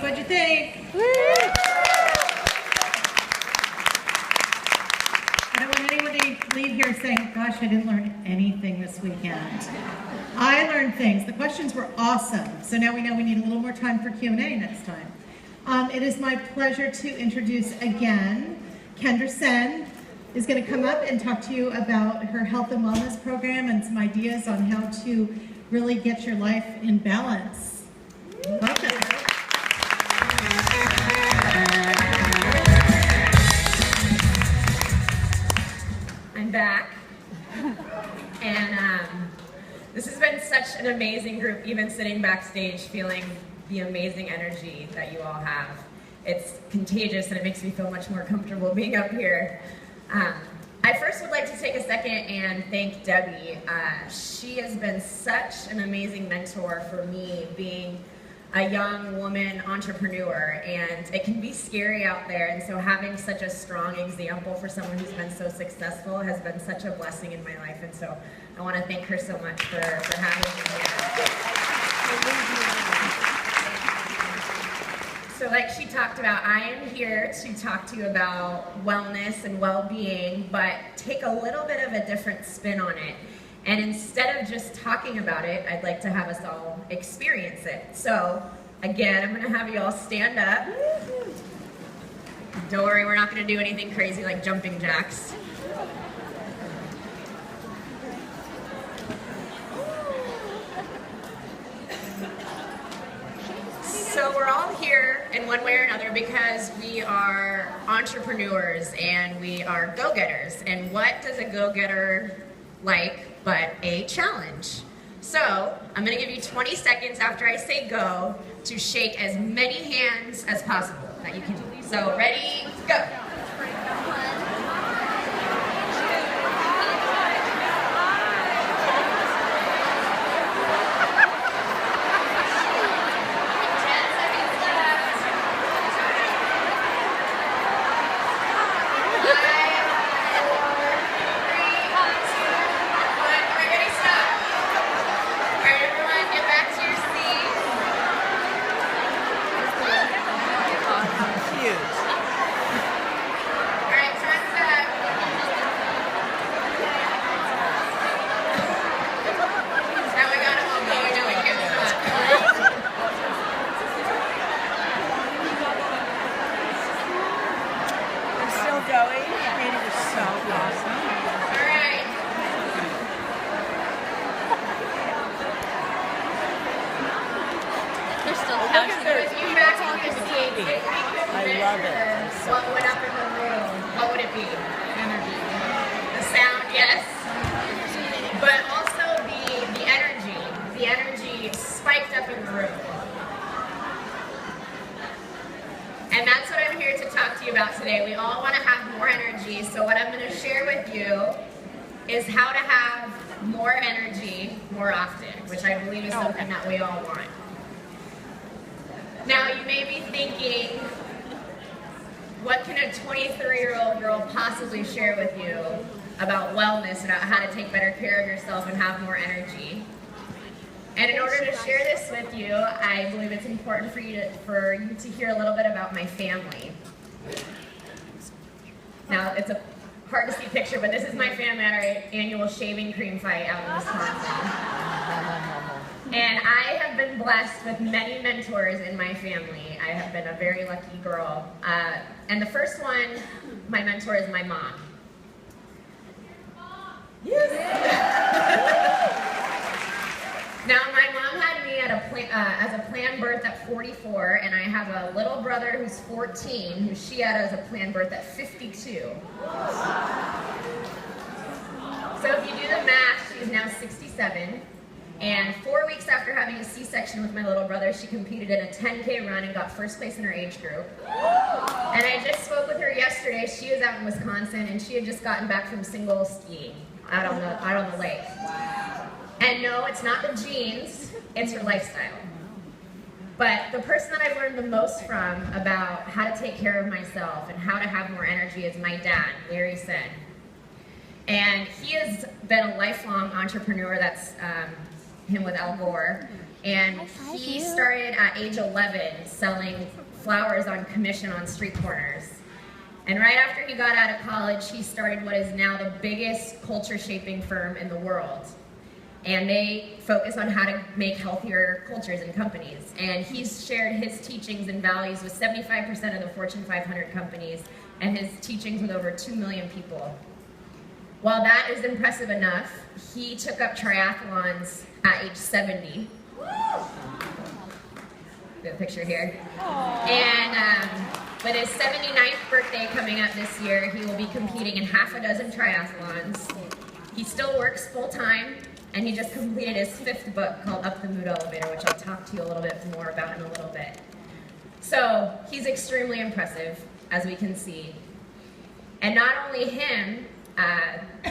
What'd you think? I don't want anyone to leave here saying, gosh, I didn't learn anything this weekend. I learned things. The questions were awesome. So now we know we need a little more time for Q&A next time. It is my pleasure to introduce again, Kendra Sen is going to come up and talk to you about her health and wellness program and some ideas on how to really get your life in balance. Welcome. I'm back, and this has been such an amazing group, even sitting backstage feeling the amazing energy that you all have. It's contagious and it makes me feel much more comfortable being up here. I first would like to take a second and thank Debbie. She has been such an amazing mentor for me, being a young woman entrepreneur, and it can be scary out there, and so having such a strong example for someone who's been so successful has been such a blessing in my life, and so I want to thank her so much for having me here. So like she talked about, I am here to talk to you about wellness and well-being, but take a little bit of a different spin on it. And instead of just talking about it, I'd like to have us all experience it. So, again, I'm going to have you all stand up. Don't worry, we're not going to do anything crazy like jumping jacks. So we're all here in one way or another because we are entrepreneurs and we are go-getters. And what does a go-getter like but a challenge? So I'm going to give you 20 seconds after I say go to shake as many hands as possible that you can do. So ready, go. What went up in the room? What would it be? Energy. The sound, yes. But also the energy. The energy spiked up in the room. And that's what I'm here to talk to you about today. We all want to have more energy. So what I'm going to share with you is how to have more energy more often, which I believe is something that we all want. Now you may be thinking, what can a 23-year-old girl possibly share with you about wellness, about how to take better care of yourself and have more energy? And in order to share this with you, I believe it's important for you to hear a little bit about my family. Now, it's a hard to see picture, but this is my family at our annual shaving cream fight out in Wisconsin. And I have been blessed with many mentors in my family. I have been a very lucky girl. And the first one, my mentor, is my mom. Yes. Now, my mom had me as a planned birth at 44, and I have a little brother who's 14, who she had as a planned birth at 52. So if you do the math, she's now 67. And 4 weeks after having a C-section with my little brother, she competed in a 10K run and got first place in her age group. And I just spoke with her yesterday. She was out in Wisconsin, and she had just gotten back from single skiing out on the lake. And no, it's not the genes, it's her lifestyle. But the person that I've learned the most from about how to take care of myself and how to have more energy is my dad, Larry Sen. And he has been a lifelong entrepreneur. That's him with Al Gore. And he started at age 11 selling flowers on commission on street corners. And right after he got out of college, he started what is now the biggest culture shaping firm in the world. And they focus on how to make healthier cultures in companies. And he's shared his teachings and values with 75% of the Fortune 500 companies, and his teachings with over 2 million people. While that is impressive enough, he took up triathlons at age 70. We have a picture here. And with his 79th birthday coming up this year, he will be competing in half a dozen triathlons. He still works full-time, and he just completed his 5th book called Up the Mood Elevator, which I'll talk to you a little bit more about in a little bit. So he's extremely impressive, as we can see. And not only him,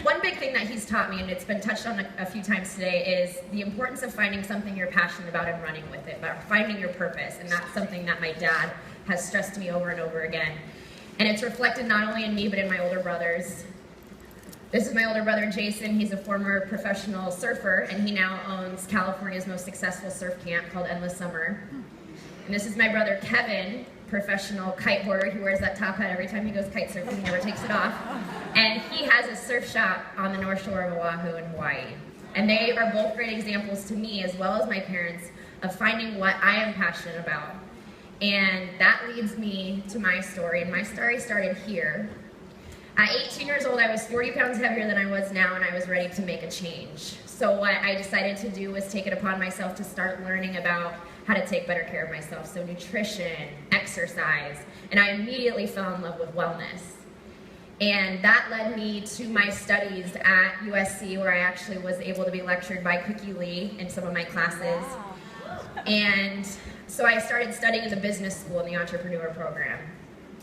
one big thing that he's taught me, and it's been touched on a few times today, is the importance of finding something you're passionate about and running with it, about finding your purpose. And that's something that my dad has stressed to me over and over again. And it's reflected not only in me, but in my older brothers. This is my older brother, Jason. He's a former professional surfer, and he now owns California's most successful surf camp called Endless Summer. And this is my brother, Kevin, professional kiteboarder. He wears that top hat every time he goes kite surfing. He never takes it off. And he has a surf shop on the North Shore of Oahu in Hawaii. And they are both great examples to me, as well as my parents, of finding what I am passionate about. And that leads me to my story. And my story started here. At 18 years old, I was 40 pounds heavier than I was now, and I was ready to make a change. So what I decided to do was take it upon myself to start learning about how to take better care of myself. So nutrition, exercise, and I immediately fell in love with wellness. And that led me to my studies at USC, where I actually was able to be lectured by Cookie Lee in some of my classes. And so I started studying in the business school in the entrepreneur program.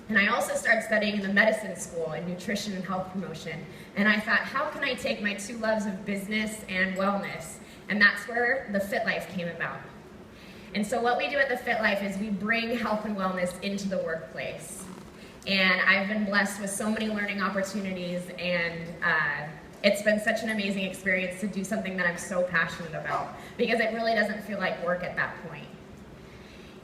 And I also started studying in the medicine school in nutrition and health promotion. And I thought, how can I take my 2 loves of business and wellness? And that's where the Fit Life came about. And so what we do at the Fit Life is we bring health and wellness into the workplace. And I've been blessed with so many learning opportunities, and it's been such an amazing experience to do something that I'm so passionate about, because it really doesn't feel like work at that point.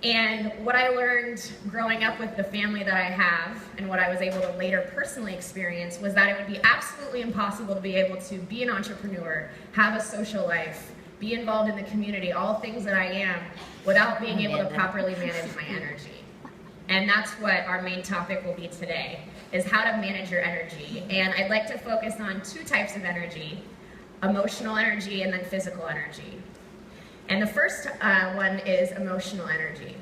And what I learned growing up with the family that I have, and what I was able to later personally experience, was that it would be absolutely impossible to be able to be an entrepreneur, have a social life, be involved in the community, all things that I am, without being able to properly manage my energy. And that's what our main topic will be today, is how to manage your energy. And I'd like to focus on 2 types of energy, emotional energy and then physical energy. And the first one is emotional energy.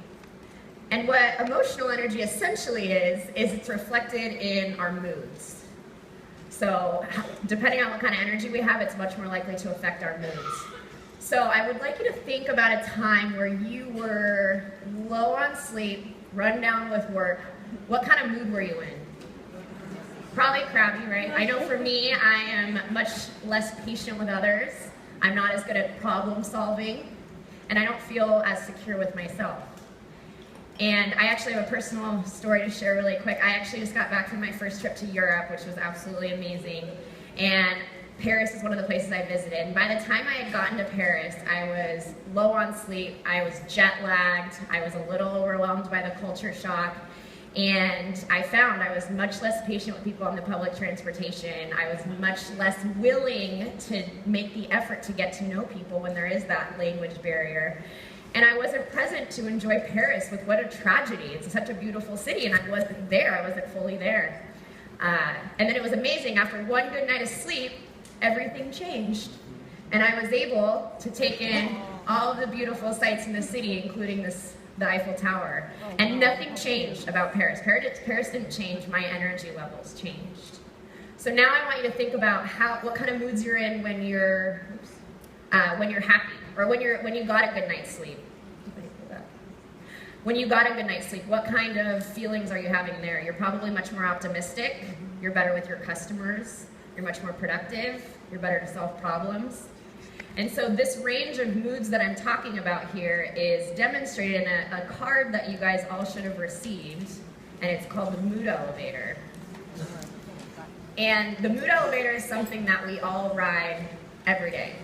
And what emotional energy essentially is it's reflected in our moods. So depending on what kind of energy we have, it's much more likely to affect our moods. So I would like you to think about a time where you were low on sleep, run down with work. What kind of mood were you in? Probably crabby, right? I know for me, I am much less patient with others. I'm not as good at problem solving, and I don't feel as secure with myself. And I actually have a personal story to share really quick. I actually just got back from my first trip to Europe, which was absolutely amazing. And Paris is one of the places I visited. And by the time I had gotten to Paris, I was low on sleep, I was jet lagged, I was a little overwhelmed by the culture shock, and I found I was much less patient with people on the public transportation. I was much less willing to make the effort to get to know people when there is that language barrier. And I wasn't present to enjoy Paris with what a tragedy. It's such a beautiful city, and I wasn't there, I wasn't fully there. And then it was amazing, after one good night of sleep, everything changed. And I was able to take in all of the beautiful sights in the city, including the Eiffel Tower. And nothing changed about Paris. Paris didn't change, my energy levels changed. So now I want you to think about what kind of moods you're in when you're happy, or when you got a good night's sleep. When you got a good night's sleep, what kind of feelings are you having there? You're probably much more optimistic, you're better with your customers, you're much more productive, you're better to solve problems. And so this range of moods that I'm talking about here is demonstrated in a card that you guys all should have received, and it's called the Mood Elevator. And the Mood Elevator is something that we all ride every day.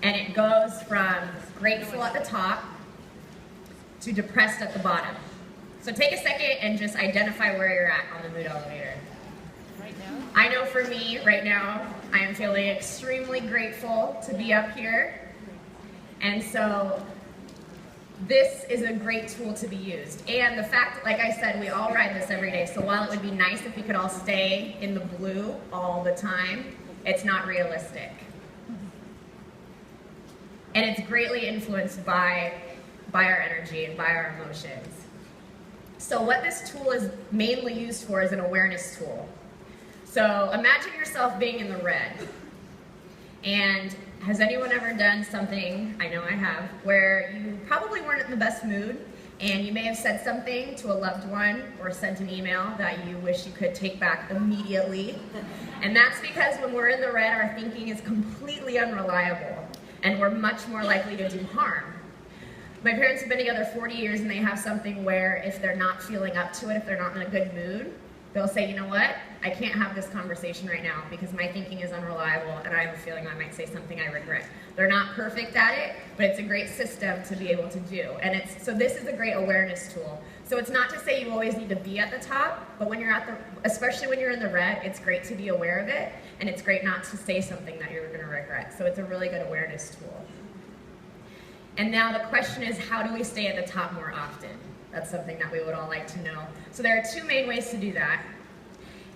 And it goes from grateful at the top to depressed at the bottom. So take a second and just identify where you're at on the mood elevator. Right now? I know for me, right now, I am feeling extremely grateful to be up here. And so this is a great tool to be used. And the fact, like I said, we all ride this every day. So while it would be nice if we could all stay in the blue all the time, it's not realistic. And it's greatly influenced by our energy and by our emotions. So what this tool is mainly used for is an awareness tool. So imagine yourself being in the red. And has anyone ever done something, I know I have, where you probably weren't in the best mood and you may have said something to a loved one or sent an email that you wish you could take back immediately. And that's because when we're in the red, our thinking is completely unreliable and we're much more likely to do harm. My parents have been together 40 years and they have something where if they're not feeling up to it, if they're not in a good mood, they'll say, you know what, I can't have this conversation right now because my thinking is unreliable and I have a feeling I might say something I regret. They're not perfect at it, but it's a great system to be able to do. And so this is a great awareness tool. So it's not to say you always need to be at the top, but when you're especially when you're in the red, it's great to be aware of it, and it's great not to say something that you're gonna regret. So it's a really good awareness tool. And now the question is, how do we stay at the top more often? That's something that we would all like to know. So there are two main ways to do that.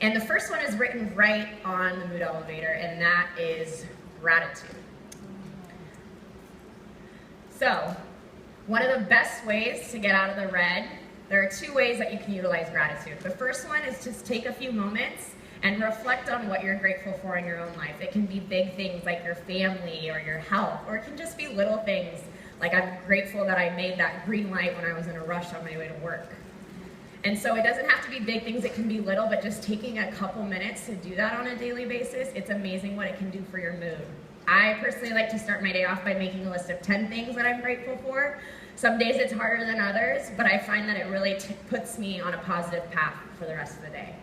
And the first one is written right on the mood elevator, and that is gratitude. So, one of the best ways to get out of the red, there are two ways that you can utilize gratitude. The first one is just take a few moments and reflect on what you're grateful for in your own life. It can be big things like your family or your health, or it can just be little things like I'm grateful that I made that green light when I was in a rush on my way to work. And so it doesn't have to be big things, it can be little, but just taking a couple minutes to do that on a daily basis, it's amazing what it can do for your mood. I personally like to start my day off by making a list of 10 things that I'm grateful for. Some days it's harder than others, but I find that it really puts me on a positive path for the rest of the day.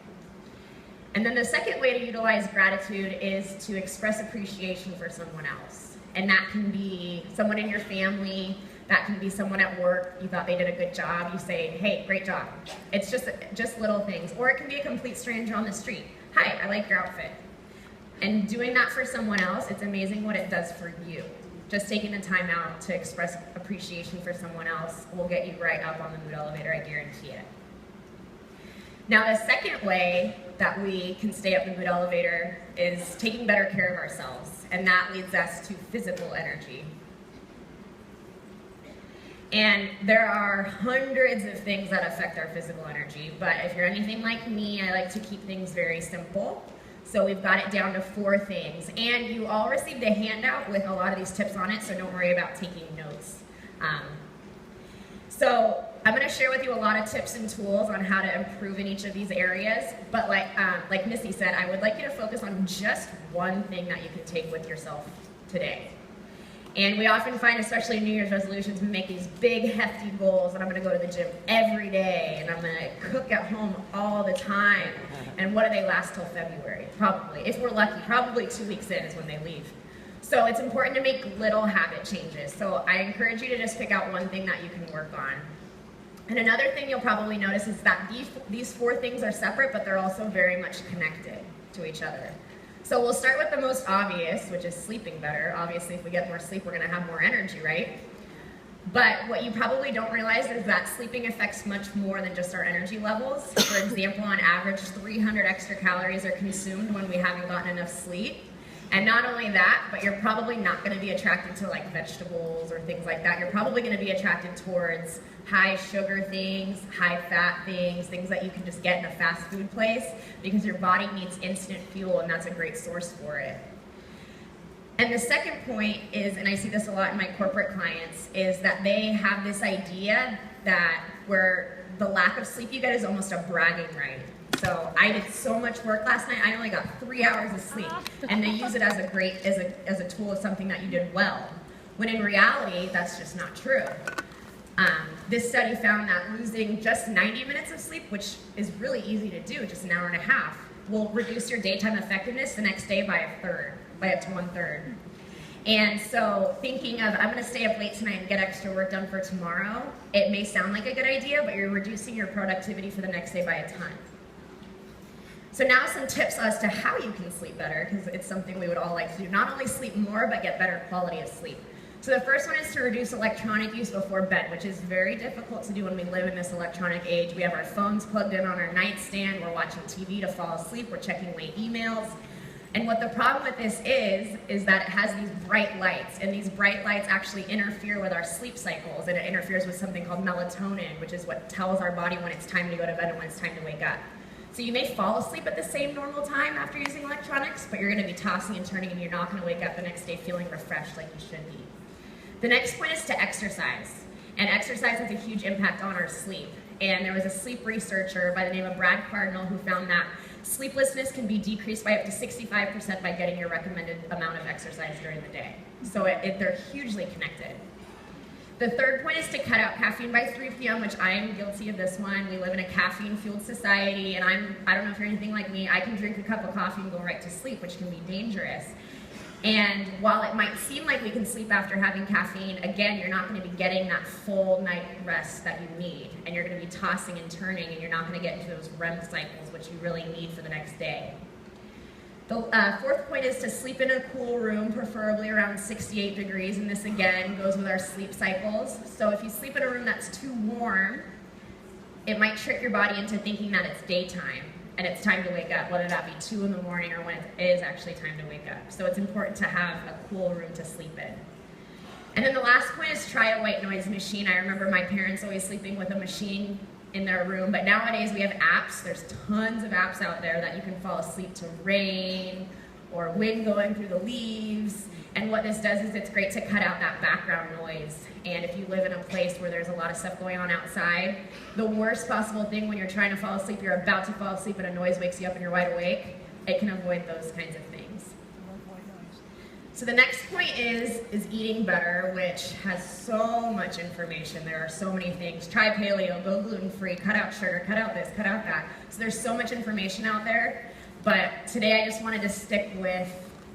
And then the second way to utilize gratitude is to express appreciation for someone else. And that can be someone in your family, that can be someone at work, you thought they did a good job, you say, hey, great job. It's just little things. Or it can be a complete stranger on the street. Hi, I like your outfit. And doing that for someone else, it's amazing what it does for you. Just taking the time out to express appreciation for someone else will get you right up on the mood elevator, I guarantee it. Now the second way that we can stay up the mood elevator is taking better care of ourselves, and that leads us to physical energy. And there are hundreds of things that affect our physical energy, but if you're anything like me, I like to keep things very simple. So we've got it down to 4 things. And you all received a handout with a lot of these tips on it, so don't worry about taking notes. So I'm going to share with you a lot of tips and tools on how to improve in each of these areas. But like Missy said, I would like you to focus on just one thing that you can take with yourself today. And we often find, especially in New Year's resolutions, we make these big, hefty goals, and I'm going to go to the gym every day, and I'm going to cook at home all the time. And what do they last till February? Probably, if we're lucky, probably 2 weeks in is when they leave. So it's important to make little habit changes. So I encourage you to just pick out one thing that you can work on. And another thing you'll probably notice is that these 4 things are separate, but they're also very much connected to each other. So we'll start with the most obvious, which is sleeping better. Obviously, if we get more sleep, we're going to have more energy, right? But what you probably don't realize is that sleeping affects much more than just our energy levels. For example, on average, 300 extra calories are consumed when we haven't gotten enough sleep. And not only that, but you're probably not going to be attracted to like vegetables or things like that. You're probably going to be attracted towards high sugar things, high fat things, things that you can just get in a fast food place because your body needs instant fuel and that's a great source for it. And the second point is, and I see this a lot in my corporate clients, is that they have this idea that where the lack of sleep you get is almost a bragging right. So I did so much work last night, I only got 3 hours of sleep. And they use it as a tool of something that you did well. When in reality, that's just not true. This study found that losing just 90 minutes of sleep, which is really easy to do, just an hour and a half, will reduce your daytime effectiveness the next day by up to 1/3. And so thinking of, I'm gonna stay up late tonight and get extra work done for tomorrow, it may sound like a good idea, but you're reducing your productivity for the next day by a ton. So now some tips as to how you can sleep better, because it's something we would all like to do. Not only sleep more, but get better quality of sleep. So the first one is to reduce electronic use before bed, which is very difficult to do when we live in this electronic age. We have our phones plugged in on our nightstand, we're watching TV to fall asleep, we're checking late emails. And what the problem with this is that it has these bright lights, and these bright lights actually interfere with our sleep cycles, and it interferes with something called melatonin, which is what tells our body when it's time to go to bed and when it's time to wake up. So you may fall asleep at the same normal time after using electronics, but you're going to be tossing and turning, and you're not going to wake up the next day feeling refreshed like you should be. The next point is to exercise, and exercise has a huge impact on our sleep. And there was a sleep researcher by the name of Brad Cardinal who found that sleeplessness can be decreased by up to 65% by getting your recommended amount of exercise during the day. So they're hugely connected. The third point is to cut out caffeine by 3 p.m., which I am guilty of this one. We live in a caffeine-fueled society, and I don't know if you're anything like me, I can drink a cup of coffee and go right to sleep, which can be dangerous. And while it might seem like we can sleep after having caffeine, again, you're not going to be getting that full night rest that you need. And you're going to be tossing and turning, and you're not going to get into those REM cycles, which you really need for the next day. The fourth point is to sleep in a cool room, preferably around 68 degrees. And this, again, goes with our sleep cycles. So if you sleep in a room that's too warm, it might trick your body into thinking that it's daytime and it's time to wake up, whether that be 2 in the morning or when it is actually time to wake up. So it's important to have a cool room to sleep in. And then the last point is try a white noise machine. I remember my parents always sleeping with a machine in their room, but nowadays we have apps. There's tons of apps out there that you can fall asleep to rain or wind going through the leaves. And what this does is it's great to cut out that background noise. And if you live in a place where there's a lot of stuff going on outside, the worst possible thing when you're trying to fall asleep, you're about to fall asleep and a noise wakes you up and you're wide awake, it can avoid those kinds of things. So the next point is eating better, which has so much information. There are so many things. Try paleo, go gluten-free, cut out sugar, cut out this, cut out that. So there's so much information out there. But today I just wanted to stick with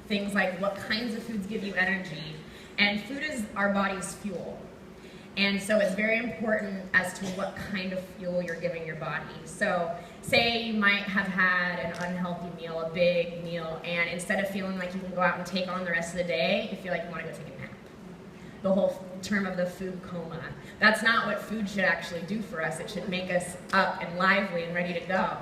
things like what kinds of foods give you energy. And food is our body's fuel. And so it's very important as to what kind of fuel you're giving your body. So say you might have had an unhealthy meal, a big meal, and instead of feeling like you can go out and take on the rest of the day, you feel like you want to go take a nap. The whole term of the food coma. That's not what food should actually do for us. It should make us up and lively and ready to go.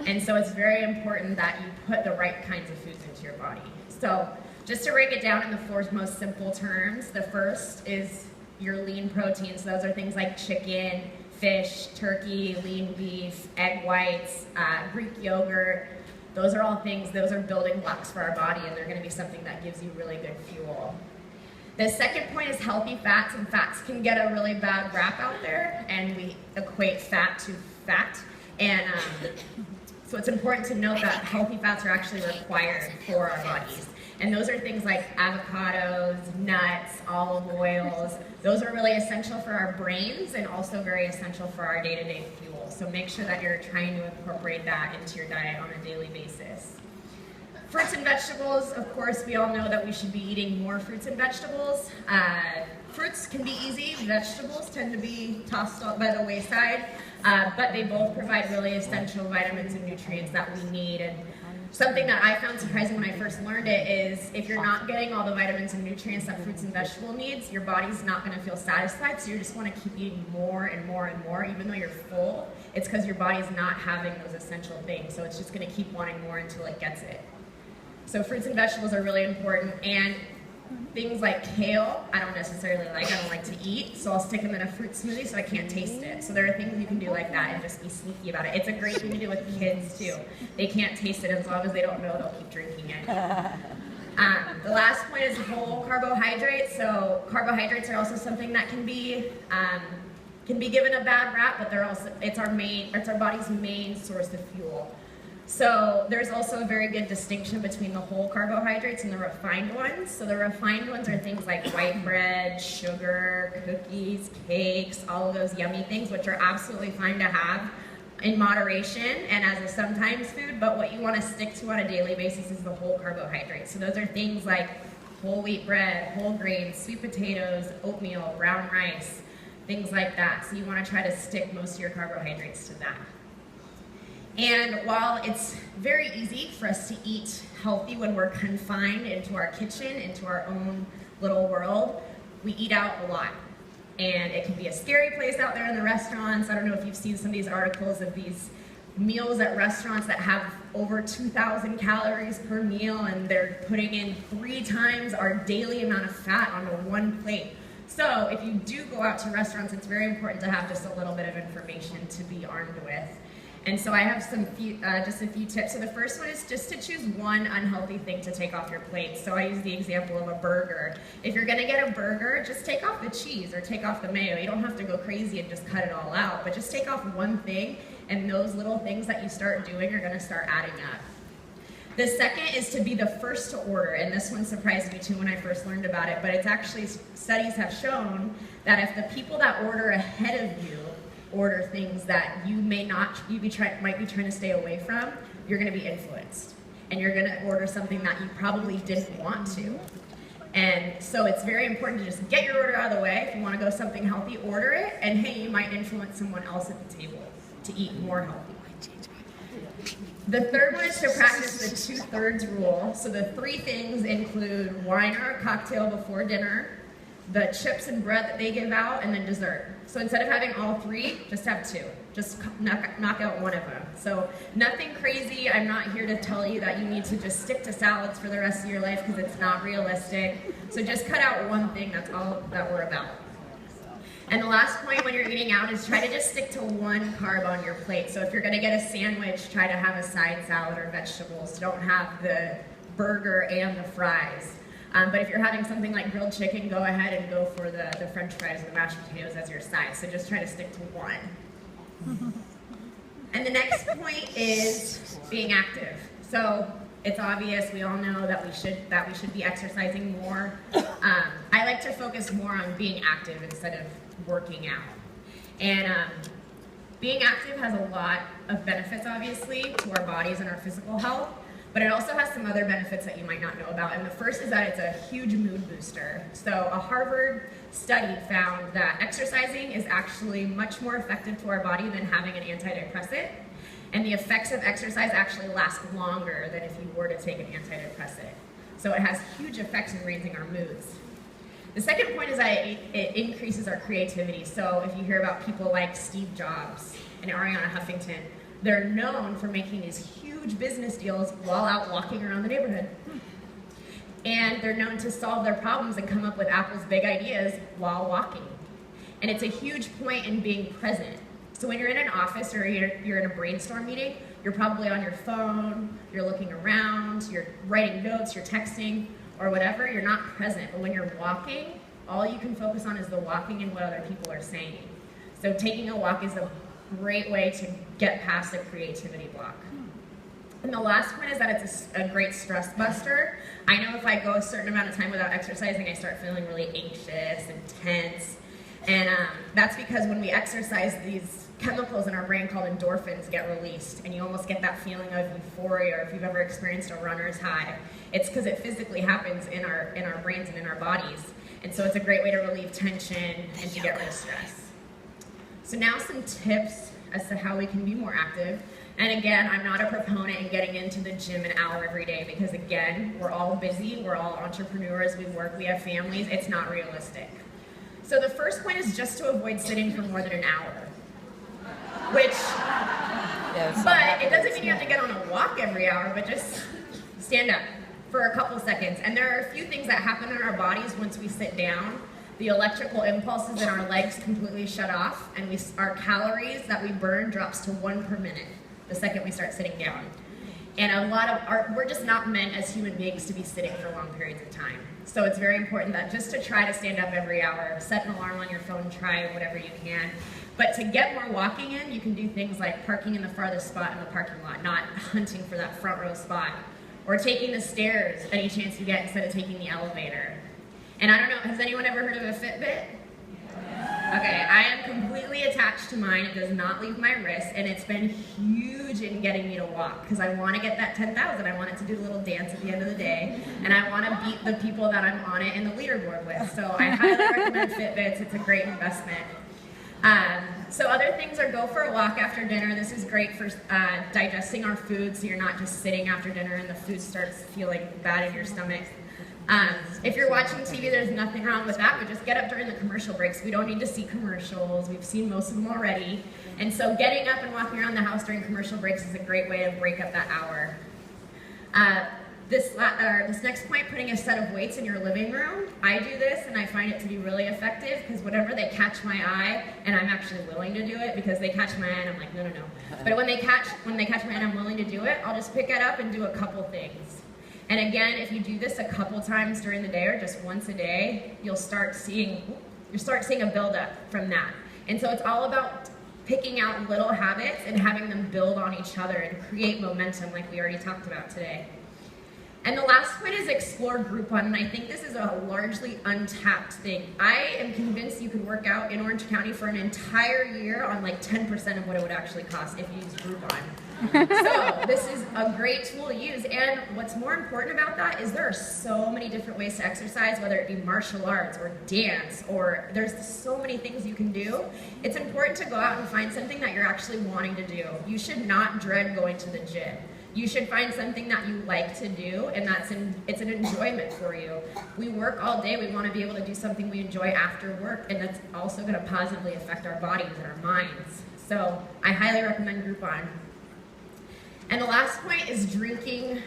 And so it's very important that you put the right kinds of foods into your body. So just to break it down in the 4 most simple terms, the first is your lean proteins. Those are things like chicken, fish, turkey, lean beef, egg whites, Greek yogurt. Those are all things, those are building blocks for our body, and they're going to be something that gives you really good fuel. The second point is healthy fats, and fats can get a really bad rap out there, and we equate fat to fat. And so it's important to note that healthy fats are actually required for our bodies. And those are things like avocados, nuts, olive oils. Those are really essential for our brains and also very essential for our day-to-day fuel. So make sure that you're trying to incorporate that into your diet on a daily basis. Fruits and vegetables, of course, we all know that we should be eating more fruits and vegetables. Fruits can be easy. Vegetables tend to be tossed out by the wayside, but they both provide really essential vitamins and nutrients that we need. And something that I found surprising when I first learned it is if you're not getting all the vitamins and nutrients that fruits and vegetable needs, your body's not going to feel satisfied, so you just want to keep eating more and more and more, even though you're full. It's because your body's not having those essential things, so it's just going to keep wanting more until it gets it. So fruits and vegetables are really important, and things like kale, I don't necessarily like. I don't like to eat, so I'll stick them in a fruit smoothie so I can't taste it. So there are things you can do like that and just be sneaky about it. It's a great thing to do with kids too. They can't taste it, as long as they don't know, they'll keep drinking it. The last point is whole carbohydrates. So carbohydrates are also something that can be given a bad rap, but it's our body's main source of fuel. So there's also a very good distinction between the whole carbohydrates and the refined ones. So the refined ones are things like white bread, sugar, cookies, cakes, all of those yummy things, which are absolutely fine to have in moderation and as a sometimes food, but what you want to stick to on a daily basis is the whole carbohydrates. So those are things like whole wheat bread, whole grains, sweet potatoes, oatmeal, brown rice, things like that. So you want to try to stick most of your carbohydrates to that. And while it's very easy for us to eat healthy when we're confined into our kitchen, into our own little world, we eat out a lot. And it can be a scary place out there in the restaurants. I don't know if you've seen some of these articles of these meals at restaurants that have over 2,000 calories per meal, and they're putting in 3 times our daily amount of fat onto one plate. So if you do go out to restaurants, it's very important to have just a little bit of information to be armed with. And so I have just a few tips. So the first one is just to choose one unhealthy thing to take off your plate. So I use the example of a burger. If you're gonna get a burger, just take off the cheese or take off the mayo. You don't have to go crazy and just cut it all out, but just take off one thing, and those little things that you start doing are gonna start adding up. The second is to be the first to order, and this one surprised me too when I first learned about it, but it's actually, studies have shown that if the people that order ahead of you order things that you might be trying to stay away from, you're going to be influenced, and you're going to order something that you probably didn't want to. And so it's very important to just get your order out of the way. If you want to go something healthy, order it, and hey, you might influence someone else at the table to eat more healthy. The third one is to practice the 2/3 rule. So the 3 things include wine or a cocktail before dinner, the chips and bread that they give out, and then dessert. So instead of having all 3, just have 2. Just knock out one of them. So nothing crazy. I'm not here to tell you that you need to just stick to salads for the rest of your life, because it's not realistic. So just cut out one thing. That's all that we're about. And the last point when you're eating out is try to just stick to one carb on your plate. So if you're gonna get a sandwich, try to have a side salad or vegetables. Don't have the burger and the fries. But if you're having something like grilled chicken, go ahead and go for the french fries or the mashed potatoes as your side. So just try to stick to one. And the next point is being active. So it's obvious, we all know that we should be exercising more. I like to focus more on being active instead of working out. And being active has a lot of benefits, obviously, to our bodies and our physical health, but it also has some other benefits that you might not know about. And the first is that it's a huge mood booster. So a Harvard study found that exercising is actually much more effective to our body than having an antidepressant. And the effects of exercise actually last longer than if you were to take an antidepressant. So it has huge effects in raising our moods. The second point is that it increases our creativity. So if you hear about people like Steve Jobs and Ariana Huffington, they're known for making these huge business deals while out walking around the neighborhood. And they're known to solve their problems and come up with Apple's big ideas while walking. And it's a huge point in being present. So when you're in an office or you're in a brainstorm meeting, you're probably on your phone, you're looking around, you're writing notes, you're texting, or whatever, you're not present. But when you're walking, all you can focus on is the walking and what other people are saying. So taking a walk is a great way to get past a creativity block. And the last point is that it's a great stress buster. I know if I go a certain amount of time without exercising, I start feeling really anxious and tense. And that's because when we exercise, these chemicals in our brain called endorphins get released, and you almost get that feeling of euphoria, or if you've ever experienced a runner's high. It's because it physically happens in our brains and in our bodies. And so it's a great way to relieve tension and to get rid of stress. So now some tips as to how we can be more active. And again, I'm not a proponent in getting into the gym an hour every day, because again, we're all busy, we're all entrepreneurs, we work, we have families, it's not realistic. So the first point is just to avoid sitting for more than an hour. But it doesn't mean you have to get on a walk every hour, but just stand up for a couple seconds. And there are a few things that happen in our bodies once we sit down. The electrical impulses in our legs completely shut off, and our calories that we burn drops to 1 per minute the second we start sitting down. And we're just not meant as human beings to be sitting for long periods of time. So it's very important that just to try to stand up every hour, set an alarm on your phone, try whatever you can. But to get more walking in, you can do things like parking in the farthest spot in the parking lot, not hunting for that front row spot, or taking the stairs any chance you get instead of taking the elevator. And I don't know, has anyone ever heard of a Fitbit? Okay, I am completely attached to mine. It does not leave my wrist, and it's been huge in getting me to walk because I want to get that 10,000. I want it to do a little dance at the end of the day, and I want to beat the people that I'm on it in the leaderboard with. So I highly recommend Fitbits. It's a great investment. So other things are go for a walk after dinner. This is great for digesting our food, so you're not just sitting after dinner and the food starts feeling bad in your stomach. If you're watching TV, there's nothing wrong with that, but just get up during the commercial breaks. We don't need to see commercials. We've seen most of them already. And so getting up and walking around the house during commercial breaks is a great way to break up that hour. This next point, putting a set of weights in your living room. I do this and I find it to be really effective because whenever they catch my eye, and I'm actually willing to do it because they catch my eye and I'm like, no. But when they catch my eye and I'm willing to do it, I'll just pick it up and do a couple things. And again, if you do this a couple times during the day or just once a day, you'll start seeing a buildup from that. And so it's all about picking out little habits and having them build on each other and create momentum like we already talked about today. And the last point is explore Groupon, and I think this is a largely untapped thing. I am convinced you could work out in Orange County for an entire year on like 10% of what it would actually cost if you use Groupon. So this is a great tool to use, and what's more important about that is there are so many different ways to exercise, whether it be martial arts or dance, or there's so many things you can do. It's important to go out and find something that you're actually wanting to do. You should not dread going to the gym. You should find something that you like to do, and it's an enjoyment for you. We work all day. We want to be able to do something we enjoy after work, and that's also going to positively affect our bodies and our minds. So I highly recommend Groupon. And the last point is drinking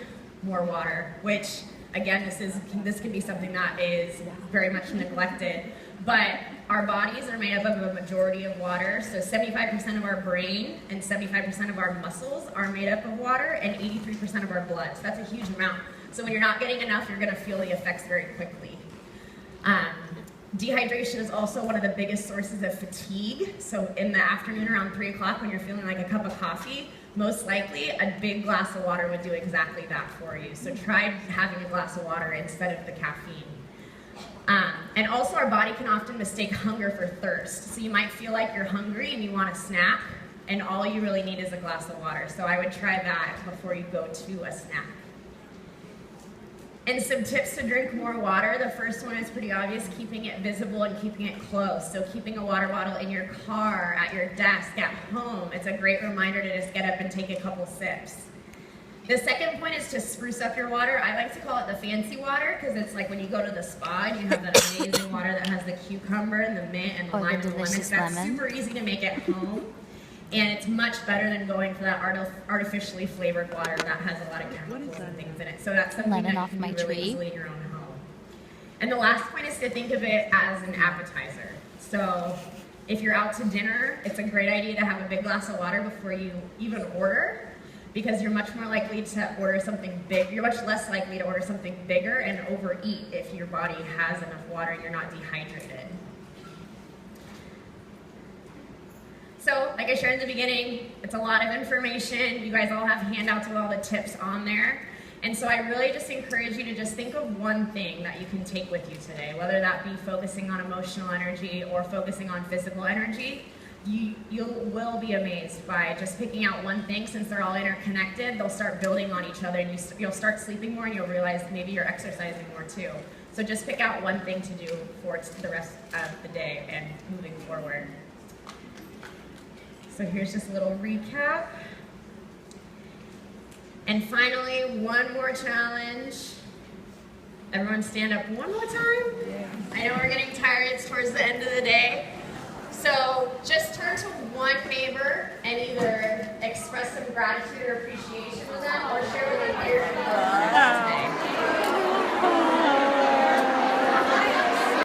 more water, which, again, this can be something that is very much neglected. But our bodies are made up of a majority of water, so 75% of our brain and 75% of our muscles are made up of water, and 83% of our blood. So that's a huge amount. So when you're not getting enough, you're going to feel the effects very quickly. Dehydration is also one of the biggest sources of fatigue. So in the afternoon around 3 o'clock when you're feeling like a cup of coffee, most likely a big glass of water would do exactly that for you. So try having a glass of water instead of the caffeine. And also our body can often mistake hunger for thirst. So you might feel like you're hungry and you want a snack, and all you really need is a glass of water. So I would try that before you go to a snack. And some tips to drink more water. The first one is pretty obvious, keeping it visible and keeping it close. So keeping a water bottle in your car, at your desk, at home. It's a great reminder to just get up and take a couple sips. The second point is to spruce up your water. I like to call it the fancy water because it's like when you go to the spa and you have that amazing water that has the cucumber and the mint and the lime and the lemon. That's super easy to make at home. And it's much better than going for that artificially flavored water that has a lot of chemicals and things in it. So that's something that you can do really easily in your own home. And the last point is to think of it as an appetizer. So if you're out to dinner, it's a great idea to have a big glass of water before you even order, because you're much more likely to order something big. You're much less likely to order something bigger and overeat if your body has enough water and you're not dehydrated. So, like I shared in the beginning, it's a lot of information. You guys all have handouts with all the tips on there. And so I really just encourage you to just think of one thing that you can take with you today, whether that be focusing on emotional energy or focusing on physical energy. You will be amazed by just picking out one thing. Since they're all interconnected, they'll start building on each other, and you'll start sleeping more, and you'll realize maybe you're exercising more too. So just pick out one thing to do for the rest of the day and moving forward. So here's just a little recap. And finally, one more challenge. Everyone stand up one more time. Yeah. I know we're getting tired, it's towards the end of the day. So just turn to one neighbor and either express some gratitude or appreciation with them or share